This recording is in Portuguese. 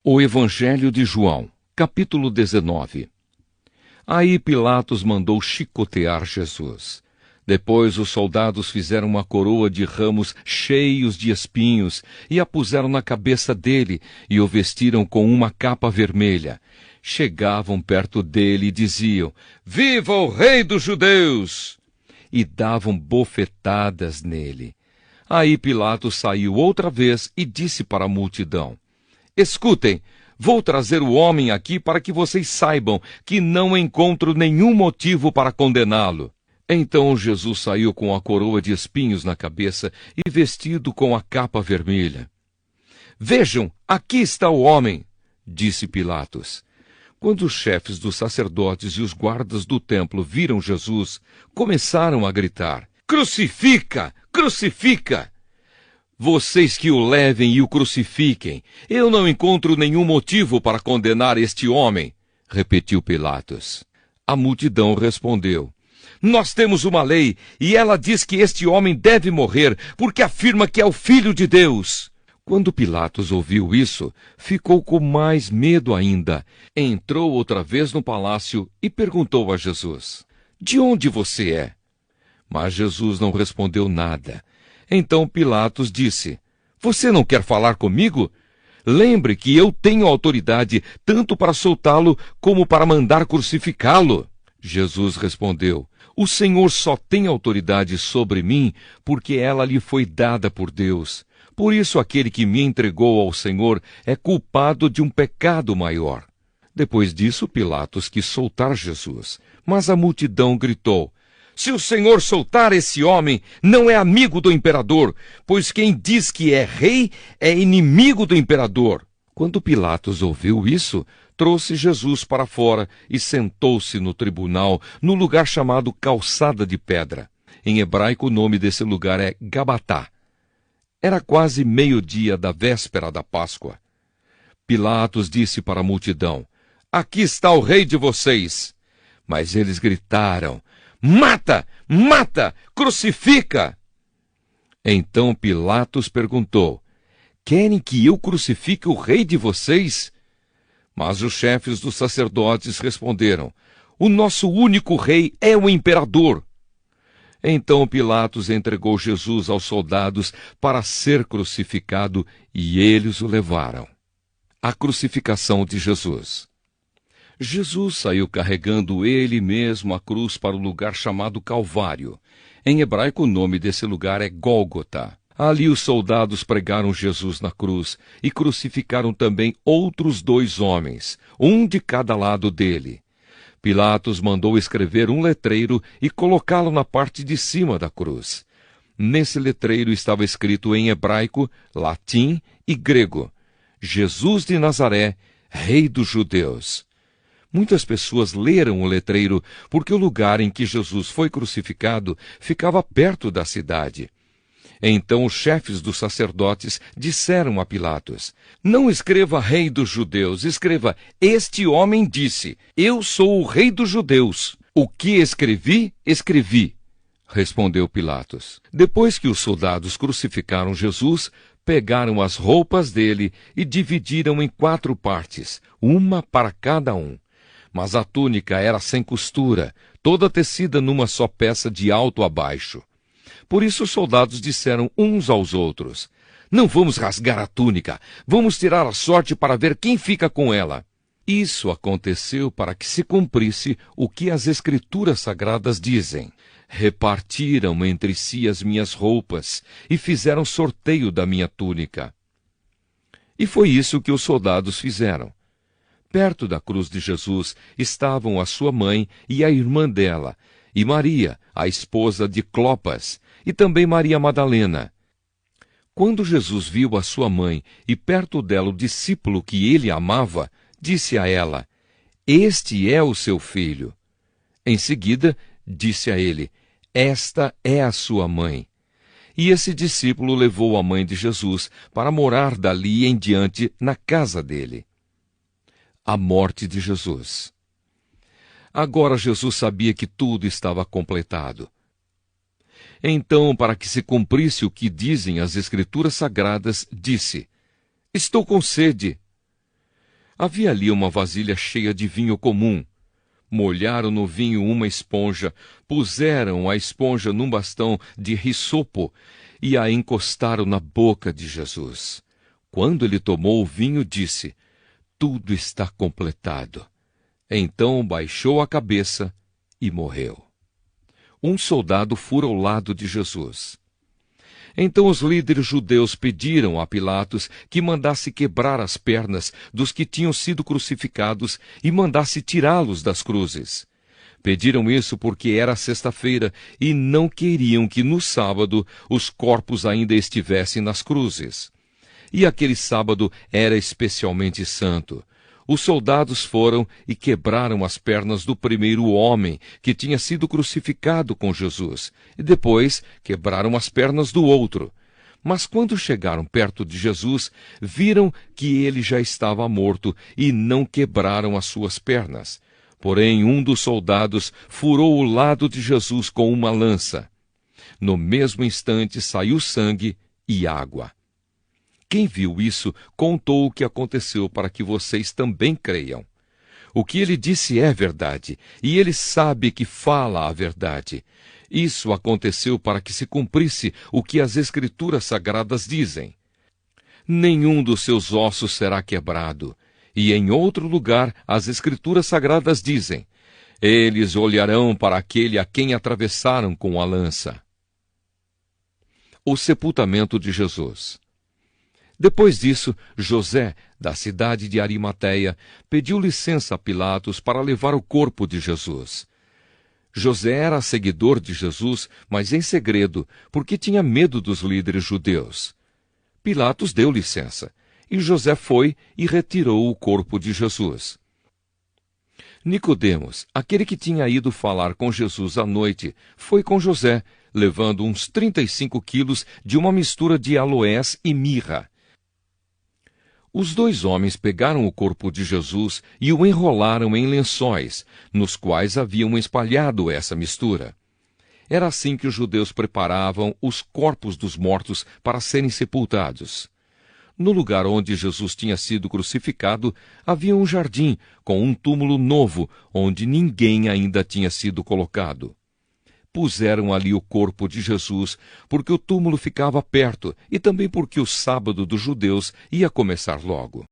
O Evangelho de João, capítulo 19. Aí Pilatos mandou chicotear Jesus. Depois os soldados fizeram uma coroa de ramos cheios de espinhos e a puseram na cabeça dele e o vestiram com uma capa vermelha. Chegavam perto dele e diziam: "Viva o Rei dos Judeus!" E davam bofetadas nele. Aí Pilatos saiu outra vez e disse para a multidão: "Escutem, vou trazer o homem aqui para que vocês saibam que não encontro nenhum motivo para condená-lo." Então Jesus saiu com a coroa de espinhos na cabeça e vestido com a capa vermelha. "Vejam, aqui está o homem", disse Pilatos. Quando os chefes dos sacerdotes e os guardas do templo viram Jesus, começaram a gritar: "Crucifica! Crucifica! Vocês que o levem e o crucifiquem. Eu não encontro nenhum motivo para condenar este homem", repetiu Pilatos. A multidão respondeu: "Nós temos uma lei, e ela diz que este homem deve morrer, porque afirma que é o Filho de Deus." Quando Pilatos ouviu isso, ficou com mais medo ainda. Entrou outra vez no palácio e perguntou a Jesus: "De onde você é?" Mas Jesus não respondeu nada. Então Pilatos disse: "Você não quer falar comigo? Lembre que eu tenho autoridade tanto para soltá-lo como para mandar crucificá-lo." Jesus respondeu: "O Senhor só tem autoridade sobre mim porque ela lhe foi dada por Deus. Por isso aquele que me entregou ao Senhor é culpado de um pecado maior." Depois disso, Pilatos quis soltar Jesus, mas a multidão gritou: "Se o Senhor soltar esse homem, não é amigo do imperador, pois quem diz que é rei é inimigo do imperador." Quando Pilatos ouviu isso, trouxe Jesus para fora e sentou-se no tribunal, no lugar chamado Calçada de Pedra. Em hebraico, o nome desse lugar é Gabatá. Era quase meio-dia da véspera da Páscoa. Pilatos disse para a multidão: "Aqui está o rei de vocês." Mas eles gritaram: "Mata! Mata! Crucifica!" Então Pilatos perguntou: "Querem que eu crucifique o rei de vocês?" Mas os chefes dos sacerdotes responderam: "O nosso único rei é o imperador." Então Pilatos entregou Jesus aos soldados para ser crucificado e eles o levaram. A crucificação de Jesus. Jesus saiu carregando ele mesmo a cruz para o lugar chamado Calvário. Em hebraico, o nome desse lugar é Gólgota. Ali os soldados pregaram Jesus na cruz e crucificaram também outros 2 homens, um de cada lado dele. Pilatos mandou escrever um letreiro e colocá-lo na parte de cima da cruz. Nesse letreiro estava escrito em hebraico, latim e grego: "Jesus de Nazaré, Rei dos Judeus." Muitas pessoas leram o letreiro porque o lugar em que Jesus foi crucificado ficava perto da cidade. Então os chefes dos sacerdotes disseram a Pilatos: "Não escreva Rei dos Judeus, escreva: Este homem disse: Eu sou o Rei dos Judeus. O que escrevi, escrevi." Respondeu Pilatos. Depois que os soldados crucificaram Jesus, pegaram as roupas dele e dividiram em 4 partes, uma para cada um. Mas a túnica era sem costura, toda tecida numa só peça de alto a baixo. Por isso os soldados disseram uns aos outros: "Não vamos rasgar a túnica, vamos tirar a sorte para ver quem fica com ela." Isso aconteceu para que se cumprisse o que as Escrituras Sagradas dizem: "Repartiram entre si as minhas roupas e fizeram sorteio da minha túnica." E foi isso que os soldados fizeram. Perto da cruz de Jesus estavam a sua mãe e a irmã dela, e Maria, a esposa de Clopas, e também Maria Madalena. Quando Jesus viu a sua mãe e perto dela o discípulo que ele amava, disse a ela: "Este é o seu filho." Em seguida, disse a ele: "Esta é a sua mãe." E esse discípulo levou a mãe de Jesus para morar dali em diante na casa dele. A morte de Jesus. Agora Jesus sabia que tudo estava completado. Então, para que se cumprisse o que dizem as Escrituras Sagradas, disse: "Estou com sede." Havia ali uma vasilha cheia de vinho comum. Molharam no vinho uma esponja, puseram a esponja num bastão de hisopo e a encostaram na boca de Jesus. Quando ele tomou o vinho, disse: "Tudo está completado." Então baixou a cabeça e morreu. Um soldado fura ao lado de Jesus. Então os líderes judeus pediram a Pilatos que mandasse quebrar as pernas dos que tinham sido crucificados e mandasse tirá-los das cruzes. Pediram isso porque era sexta-feira e não queriam que no sábado os corpos ainda estivessem nas cruzes. E aquele sábado era especialmente santo. Os soldados foram e quebraram as pernas do primeiro homem que tinha sido crucificado com Jesus, e depois quebraram as pernas do outro. Mas quando chegaram perto de Jesus, viram que ele já estava morto e não quebraram as suas pernas. Porém, um dos soldados furou o lado de Jesus com uma lança. No mesmo instante saiu sangue e água. Quem viu isso contou o que aconteceu para que vocês também creiam. O que ele disse é verdade, e ele sabe que fala a verdade. Isso aconteceu para que se cumprisse o que as Escrituras Sagradas dizem: "Nenhum dos seus ossos será quebrado." E em outro lugar, as Escrituras Sagradas dizem: "Eles olharão para aquele a quem atravessaram com a lança." O sepultamento de Jesus. Depois disso, José, da cidade de Arimateia, pediu licença a Pilatos para levar o corpo de Jesus. José era seguidor de Jesus, mas em segredo, porque tinha medo dos líderes judeus. Pilatos deu licença, e José foi e retirou o corpo de Jesus. Nicodemos, aquele que tinha ido falar com Jesus à noite, foi com José, levando uns 35 quilos de uma mistura de aloés e mirra. Os dois homens pegaram o corpo de Jesus e o enrolaram em lençóis, nos quais haviam espalhado essa mistura. Era assim que os judeus preparavam os corpos dos mortos para serem sepultados. No lugar onde Jesus tinha sido crucificado, havia um jardim com um túmulo novo, onde ninguém ainda tinha sido colocado. Puseram ali o corpo de Jesus, porque o túmulo ficava perto e também porque o sábado dos judeus ia começar logo.